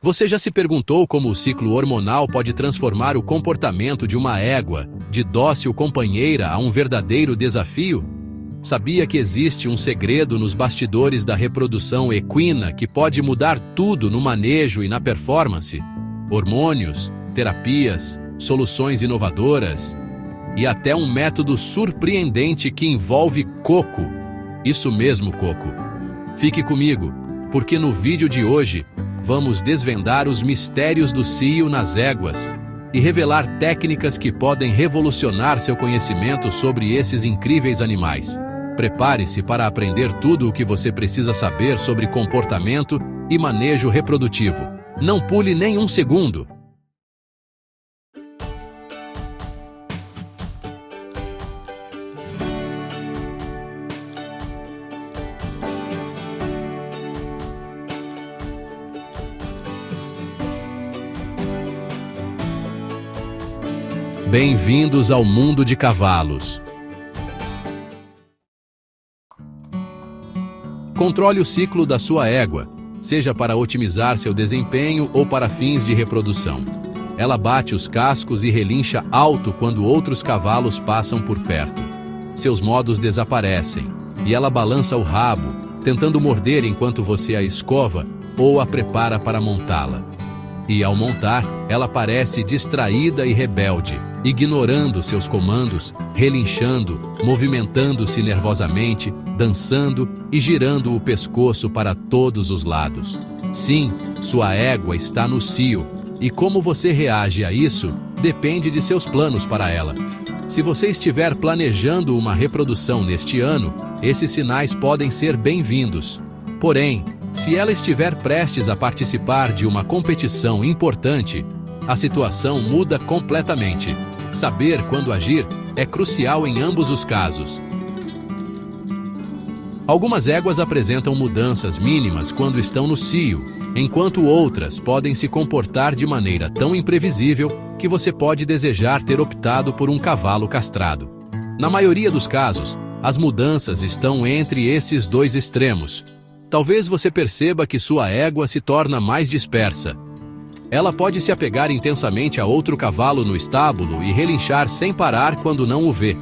Você já se perguntou como o ciclo hormonal pode transformar o comportamento de uma égua, de dócil companheira, a um verdadeiro desafio? Sabia que existe um segredo nos bastidores da reprodução equina que pode mudar tudo no manejo e na performance? Hormônios, terapias, soluções inovadoras e até um método surpreendente que envolve coco. Isso mesmo, coco. Fique comigo, porque no vídeo de hoje vamos desvendar os mistérios do cio nas éguas e revelar técnicas que podem revolucionar seu conhecimento sobre esses incríveis animais. Prepare-se para aprender tudo o que você precisa saber sobre comportamento e manejo reprodutivo. Não pule nem um segundo! Bem-vindos ao mundo de cavalos. Controle o ciclo da sua égua, seja para otimizar seu desempenho ou para fins de reprodução. Ela bate os cascos e relincha alto quando outros cavalos passam por perto. Seus modos desaparecem, e ela balança o rabo, tentando morder enquanto você a escova ou a prepara para montá-la. E ao montar, ela parece distraída e rebelde, ignorando seus comandos, relinchando, movimentando-se nervosamente, dançando e girando o pescoço para todos os lados. Sim, sua égua está no cio, e como você reage a isso depende de seus planos para ela. Se você estiver planejando uma reprodução neste ano, esses sinais podem ser bem-vindos. Porém, se ela estiver prestes a participar de uma competição importante, a situação muda completamente. Saber quando agir é crucial em ambos os casos. Algumas éguas apresentam mudanças mínimas quando estão no cio, enquanto outras podem se comportar de maneira tão imprevisível que você pode desejar ter optado por um cavalo castrado. Na maioria dos casos, as mudanças estão entre esses dois extremos. Talvez você perceba que sua égua se torna mais dispersa. Ela pode se apegar intensamente a outro cavalo no estábulo e relinchar sem parar quando não o vê.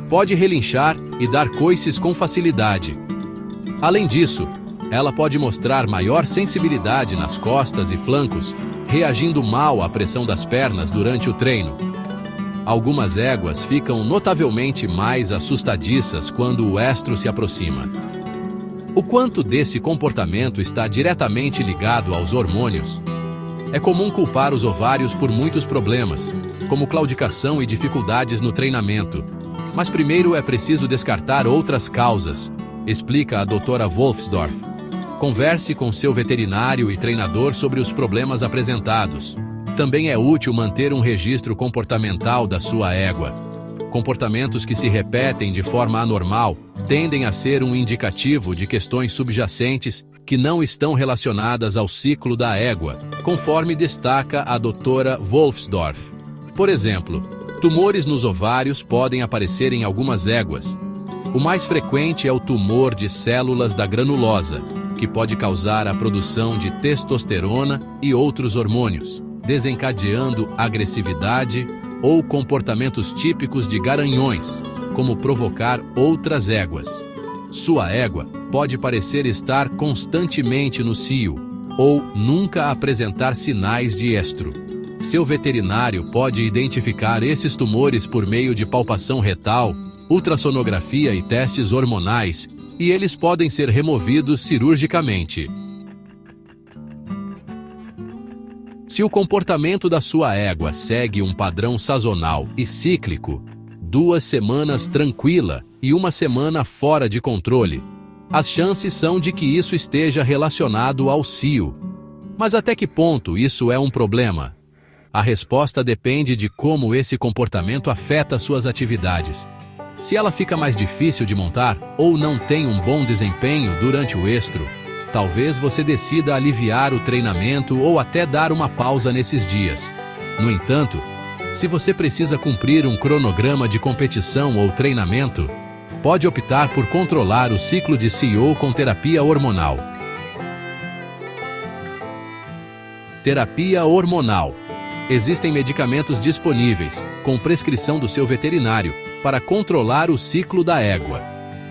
Pode relinchar e dar coices com facilidade. Além disso, ela pode mostrar maior sensibilidade nas costas e flancos, reagindo mal à pressão das pernas durante o treino. Algumas éguas ficam notavelmente mais assustadiças quando o estro se aproxima. O quanto desse comportamento está diretamente ligado aos hormônios? É comum culpar os ovários por muitos problemas, como claudicação e dificuldades no treinamento. Mas primeiro é preciso descartar outras causas, explica a doutora Wolfsdorf. Converse com seu veterinário e treinador sobre os problemas apresentados. Também é útil manter um registro comportamental da sua égua. Comportamentos que se repetem de forma anormal tendem a ser um indicativo de questões subjacentes que não estão relacionadas ao ciclo da égua, conforme destaca a doutora Wolfsdorf. Por exemplo, tumores nos ovários podem aparecer em algumas éguas. O mais frequente é o tumor de células da granulosa, que pode causar a produção de testosterona e outros hormônios, desencadeando agressividade ou comportamentos típicos de garanhões, como provocar outras éguas. Sua égua pode parecer estar constantemente no cio ou nunca apresentar sinais de estro. Seu veterinário pode identificar esses tumores por meio de palpação retal, ultrassonografia e testes hormonais, e eles podem ser removidos cirurgicamente. Se o comportamento da sua égua segue um padrão sazonal e cíclico, 2 semanas tranquila e 1 semana fora de controle, as chances são de que isso esteja relacionado ao cio. Mas até que ponto isso é um problema? A resposta depende de como esse comportamento afeta suas atividades. Se ela fica mais difícil de montar ou não tem um bom desempenho durante o estro, talvez você decida aliviar o treinamento ou até dar uma pausa nesses dias. No entanto, se você precisa cumprir um cronograma de competição ou treinamento, pode optar por controlar o ciclo de cio com terapia hormonal. Terapia hormonal. Existem medicamentos disponíveis, com prescrição do seu veterinário, para controlar o ciclo da égua.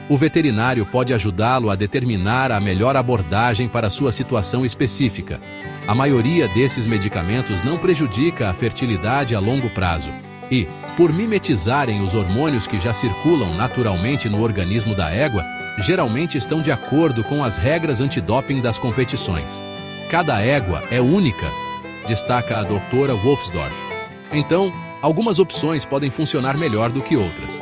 O veterinário pode ajudá-lo a determinar a melhor abordagem para sua situação específica. A maioria desses medicamentos não prejudica a fertilidade a longo prazo e, por mimetizarem os hormônios que já circulam naturalmente no organismo da égua, geralmente estão de acordo com as regras antidoping das competições. Cada égua é única, destaca a doutora Wolfsdorf. Então, algumas opções podem funcionar melhor do que outras.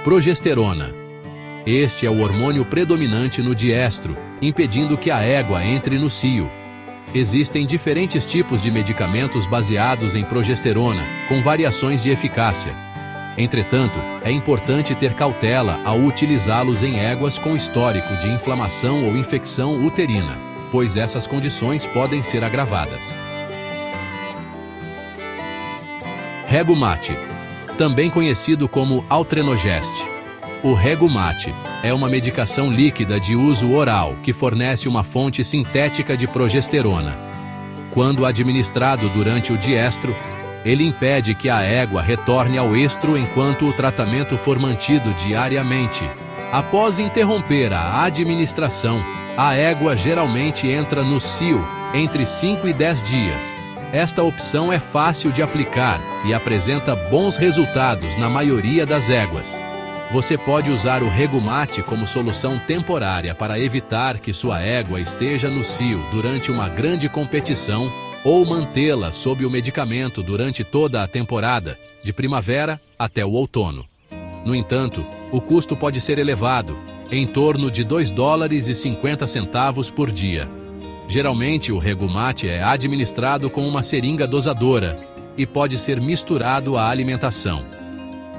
Progesterona. Este é o hormônio predominante no diestro, impedindo que a égua entre no cio. Existem diferentes tipos de medicamentos baseados em progesterona, com variações de eficácia. Entretanto, é importante ter cautela ao utilizá-los em éguas com histórico de inflamação ou infecção uterina, pois essas condições podem ser agravadas. Regumate, também conhecido como Altrenogest. O Regumate é uma medicação líquida de uso oral que fornece uma fonte sintética de progesterona. Quando administrado durante o diestro, ele impede que a égua retorne ao estro enquanto o tratamento for mantido diariamente. Após interromper a administração, a égua geralmente entra no cio entre 5 e 10 dias. Esta opção é fácil de aplicar e apresenta bons resultados na maioria das éguas. Você pode usar o Regumate como solução temporária para evitar que sua égua esteja no cio durante uma grande competição ou mantê-la sob o medicamento durante toda a temporada, de primavera até o outono. No entanto, o custo pode ser elevado, em torno de $2,50 por dia. Geralmente, o Regumate é administrado com uma seringa dosadora e pode ser misturado à alimentação.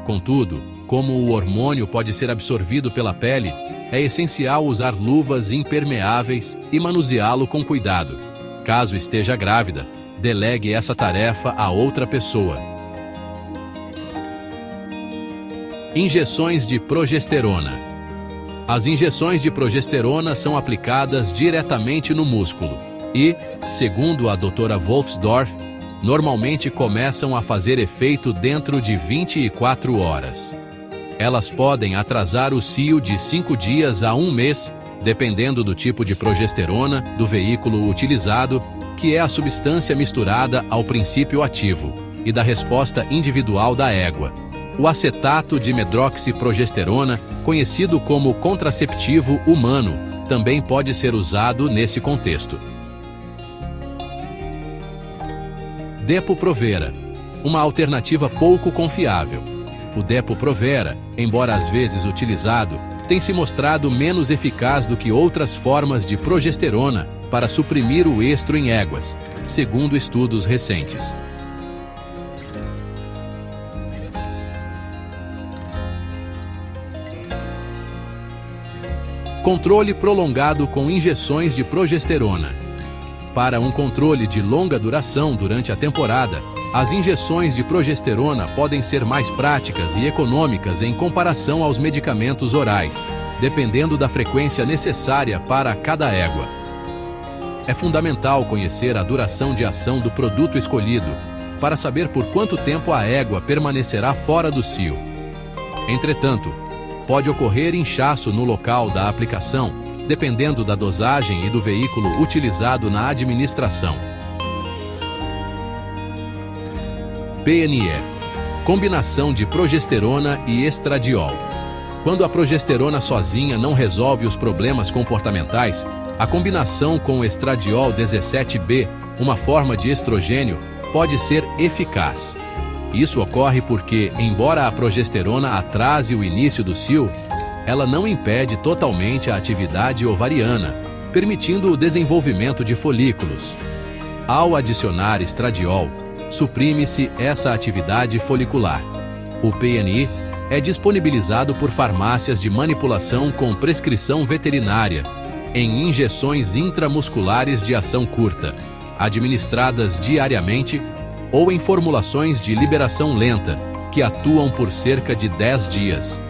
Contudo, como o hormônio pode ser absorvido pela pele, é essencial usar luvas impermeáveis e manuseá-lo com cuidado. Caso esteja grávida, delegue essa tarefa a outra pessoa. Injeções de progesterona. As injeções de progesterona são aplicadas diretamente no músculo e, segundo a doutora Wolfsdorf, normalmente começam a fazer efeito dentro de 24 horas. Elas podem atrasar o cio de 5 dias a 1 mês, dependendo do tipo de progesterona do veículo utilizado, que é a substância misturada ao princípio ativo, e da resposta individual da égua. O acetato de medroxiprogesterona, conhecido como contraceptivo humano, também pode ser usado nesse contexto. Depo-Provera, uma alternativa pouco confiável. O Depo-Provera, embora às vezes utilizado, tem se mostrado menos eficaz do que outras formas de progesterona para suprimir o estro em éguas, segundo estudos recentes. Controle prolongado com injeções de progesterona. Para um controle de longa duração durante a temporada, as injeções de progesterona podem ser mais práticas e econômicas em comparação aos medicamentos orais, dependendo da frequência necessária para cada égua. É fundamental conhecer a duração de ação do produto escolhido, para saber por quanto tempo a égua permanecerá fora do cio. Entretanto, pode ocorrer inchaço no local da aplicação, dependendo da dosagem e do veículo utilizado na administração. PNE – combinação de progesterona e estradiol. Quando a progesterona sozinha não resolve os problemas comportamentais, a combinação com estradiol 17B, uma forma de estrogênio, pode ser eficaz. Isso ocorre porque, embora a progesterona atrase o início do cio, ela não impede totalmente a atividade ovariana, permitindo o desenvolvimento de folículos. Ao adicionar estradiol, suprime-se essa atividade folicular. O PNI é disponibilizado por farmácias de manipulação com prescrição veterinária, em injeções intramusculares de ação curta, administradas diariamente, ou em formulações de liberação lenta, que atuam por cerca de 10 dias.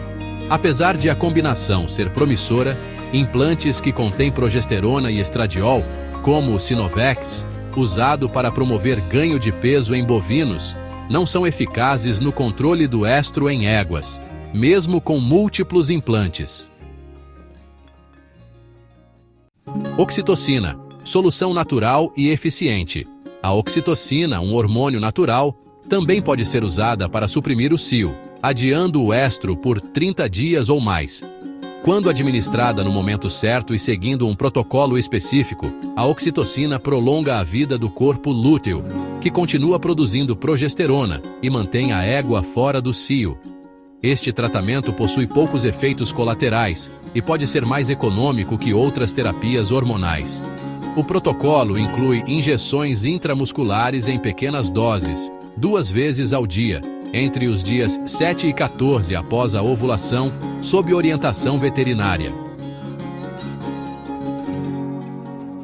Apesar de a combinação ser promissora, implantes que contêm progesterona e estradiol, como o Sinovex, usado para promover ganho de peso em bovinos, não são eficazes no controle do estro em éguas, mesmo com múltiplos implantes. Oxitocina, solução natural e eficiente. A oxitocina, um hormônio natural, também pode ser usada para suprimir o cio, adiando o estro por 30 dias ou mais. Quando administrada no momento certo e seguindo um protocolo específico, a oxitocina prolonga a vida do corpo lúteo, que continua produzindo progesterona e mantém a égua fora do cio. Este tratamento possui poucos efeitos colaterais e pode ser mais econômico que outras terapias hormonais. O protocolo inclui injeções intramusculares em pequenas doses, 2 vezes ao dia, entre os dias 7 e 14 após a ovulação, sob orientação veterinária.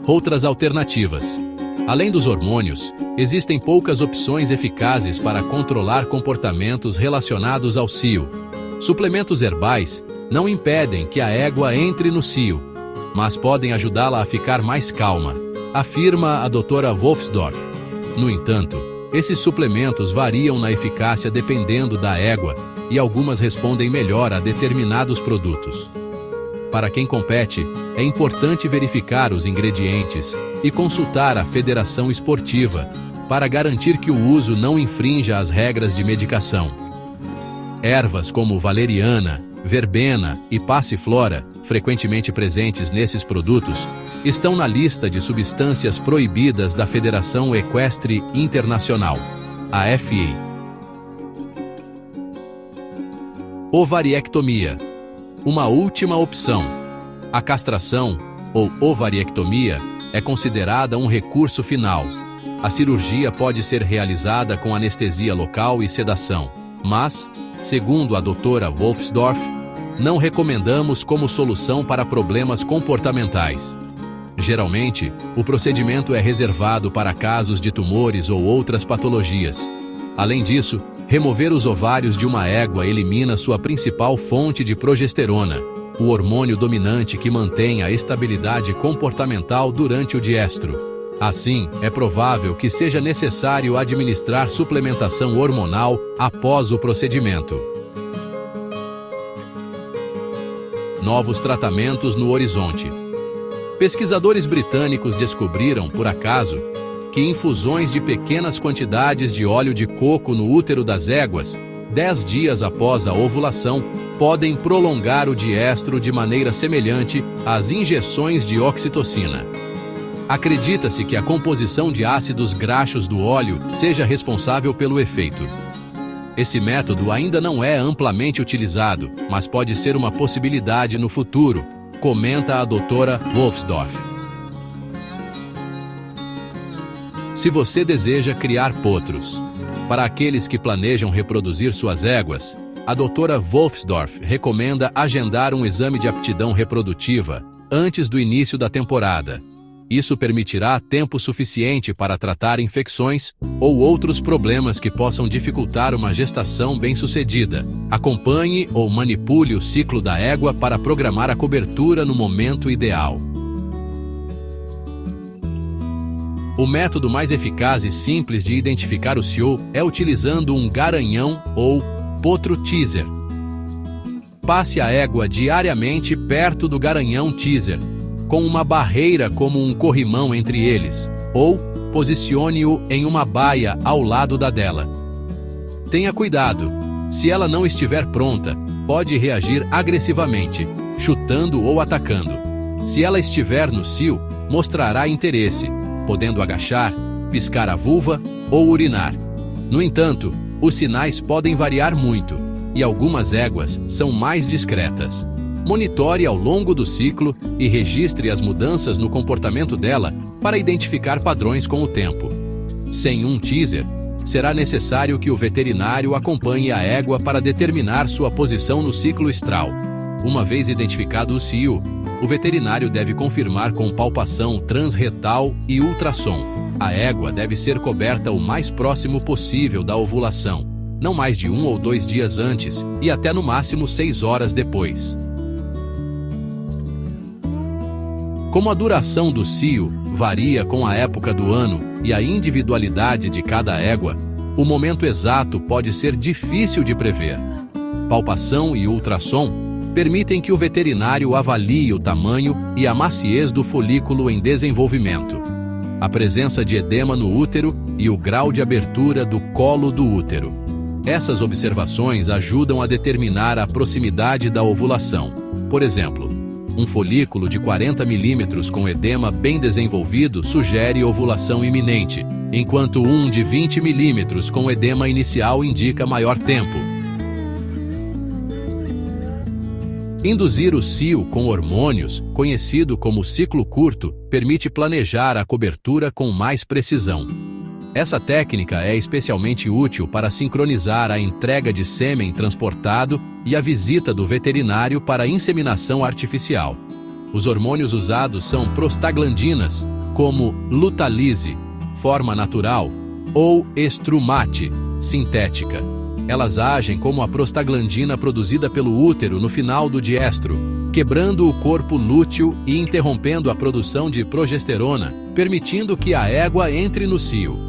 Outras alternativas. Além dos hormônios, existem poucas opções eficazes para controlar comportamentos relacionados ao cio. Suplementos herbais não impedem que a égua entre no cio, mas podem ajudá-la a ficar mais calma, afirma a doutora Wolfsdorf. No entanto, esses suplementos variam na eficácia dependendo da égua e algumas respondem melhor a determinados produtos. Para quem compete, é importante verificar os ingredientes e consultar a federação esportiva para garantir que o uso não infrinja as regras de medicação. Ervas como valeriana, verbena e passiflora, frequentemente presentes nesses produtos, estão na lista de substâncias proibidas da Federação Equestre Internacional, a FA. Ovariectomia. Uma última opção. A castração, ou ovariectomia, é considerada um recurso final. A cirurgia pode ser realizada com anestesia local e sedação, mas, segundo a doutora Wolfsdorf, não recomendamos como solução para problemas comportamentais. Geralmente, o procedimento é reservado para casos de tumores ou outras patologias. Além disso, remover os ovários de uma égua elimina sua principal fonte de progesterona, o hormônio dominante que mantém a estabilidade comportamental durante o diestro. Assim, é provável que seja necessário administrar suplementação hormonal após o procedimento. Novos tratamentos no horizonte. Pesquisadores britânicos descobriram, por acaso, que infusões de pequenas quantidades de óleo de coco no útero das éguas, 10 dias após a ovulação, podem prolongar o diestro de maneira semelhante às injeções de oxitocina. Acredita-se que a composição de ácidos graxos do óleo seja responsável pelo efeito. Esse método ainda não é amplamente utilizado, mas pode ser uma possibilidade no futuro, comenta a doutora Wolfsdorf. Se você deseja criar potros. Para aqueles que planejam reproduzir suas éguas, a doutora Wolfsdorf recomenda agendar um exame de aptidão reprodutiva antes do início da temporada. Isso permitirá tempo suficiente para tratar infecções ou outros problemas que possam dificultar uma gestação bem-sucedida. Acompanhe ou manipule o ciclo da égua para programar a cobertura no momento ideal. O método mais eficaz e simples de identificar o cio é utilizando um garanhão ou potro teaser. Passe a égua diariamente perto do garanhão teaser, com uma barreira como um corrimão entre eles, ou posicione-o em uma baia ao lado da dela. Tenha cuidado, se ela não estiver pronta, pode reagir agressivamente, chutando ou atacando. Se ela estiver no cio, mostrará interesse, podendo agachar, piscar a vulva ou urinar. No entanto, os sinais podem variar muito, e algumas éguas são mais discretas. Monitore ao longo do ciclo e registre as mudanças no comportamento dela para identificar padrões com o tempo. Sem um teaser, será necessário que o veterinário acompanhe a égua para determinar sua posição no ciclo estral. Uma vez identificado o cio, o veterinário deve confirmar com palpação transretal e ultrassom. A égua deve ser coberta o mais próximo possível da ovulação. não mais de 1 ou 2 dias antes e até no máximo 6 horas depois. Como a duração do cio varia com a época do ano e a individualidade de cada égua, o momento exato pode ser difícil de prever. Palpação e ultrassom permitem que o veterinário avalie o tamanho e a maciez do folículo em desenvolvimento, a presença de edema no útero e o grau de abertura do colo do útero. Essas observações ajudam a determinar a proximidade da ovulação. Por exemplo, um folículo de 40 milímetros com edema bem desenvolvido sugere ovulação iminente, enquanto um de 20 milímetros com edema inicial indica maior tempo. Induzir o cio com hormônios, conhecido como ciclo curto, permite planejar a cobertura com mais precisão. Essa técnica é especialmente útil para sincronizar a entrega de sêmen transportado e a visita do veterinário para a inseminação artificial. Os hormônios usados são prostaglandinas, como Lutalise, forma natural, ou Estrumate, sintética. Elas agem como a prostaglandina produzida pelo útero no final do diestro, quebrando o corpo lúteo e interrompendo a produção de progesterona, permitindo que a égua entre no cio.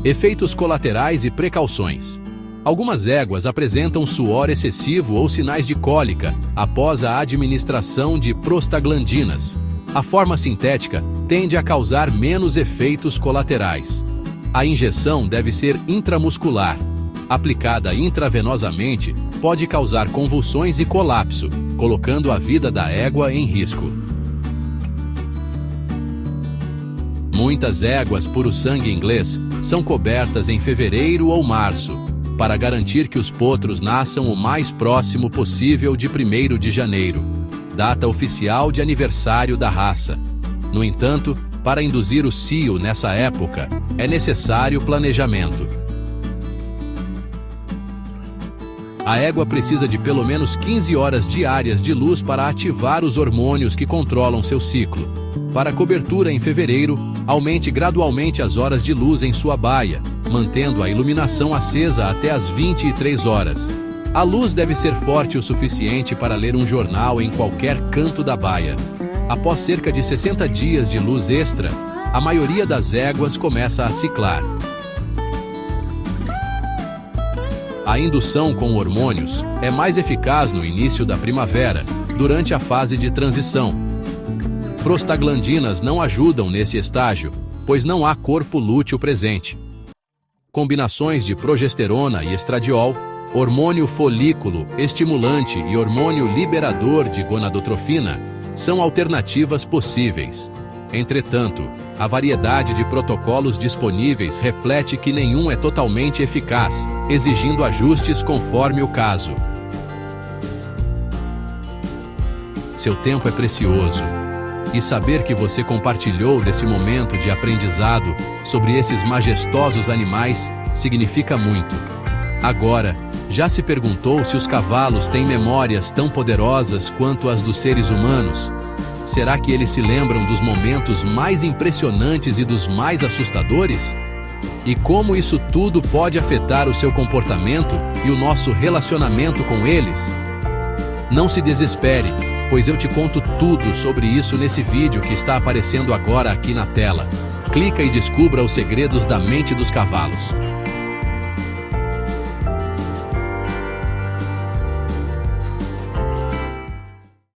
Efeitos colaterais e precauções. Algumas éguas apresentam suor excessivo ou sinais de cólica após a administração de prostaglandinas. A forma sintética tende a causar menos efeitos colaterais. A injeção deve ser intramuscular. Aplicada intravenosamente, pode causar convulsões e colapso, colocando a vida da égua em risco. Muitas éguas puro-sangue inglês são cobertas em fevereiro ou março, para garantir que os potros nasçam o mais próximo possível de 1º de janeiro, data oficial de aniversário da raça. No entanto, para induzir o cio nessa época, é necessário planejamento. A égua precisa de pelo menos 15 horas diárias de luz para ativar os hormônios que controlam seu ciclo. Para a cobertura em fevereiro, aumente gradualmente as horas de luz em sua baia, mantendo a iluminação acesa até as 23 horas. A luz deve ser forte o suficiente para ler um jornal em qualquer canto da baia. Após cerca de 60 dias de luz extra, a maioria das éguas começa a ciclar. A indução com hormônios é mais eficaz no início da primavera, durante a fase de transição. Prostaglandinas não ajudam nesse estágio, pois não há corpo lúteo presente. Combinações de progesterona e estradiol, hormônio folículo estimulante e hormônio liberador de gonadotrofina são alternativas possíveis. Entretanto, a variedade de protocolos disponíveis reflete que nenhum é totalmente eficaz, exigindo ajustes conforme o caso. Seu tempo é precioso, e saber que você compartilhou desse momento de aprendizado sobre esses majestosos animais significa muito. Agora, já se perguntou se os cavalos têm memórias tão poderosas quanto as dos seres humanos? Será que eles se lembram dos momentos mais impressionantes e dos mais assustadores? E como isso tudo pode afetar o seu comportamento e o nosso relacionamento com eles? Não se desespere, pois eu te conto tudo sobre isso nesse vídeo que está aparecendo agora aqui na tela. Clica e descubra os segredos da mente dos cavalos.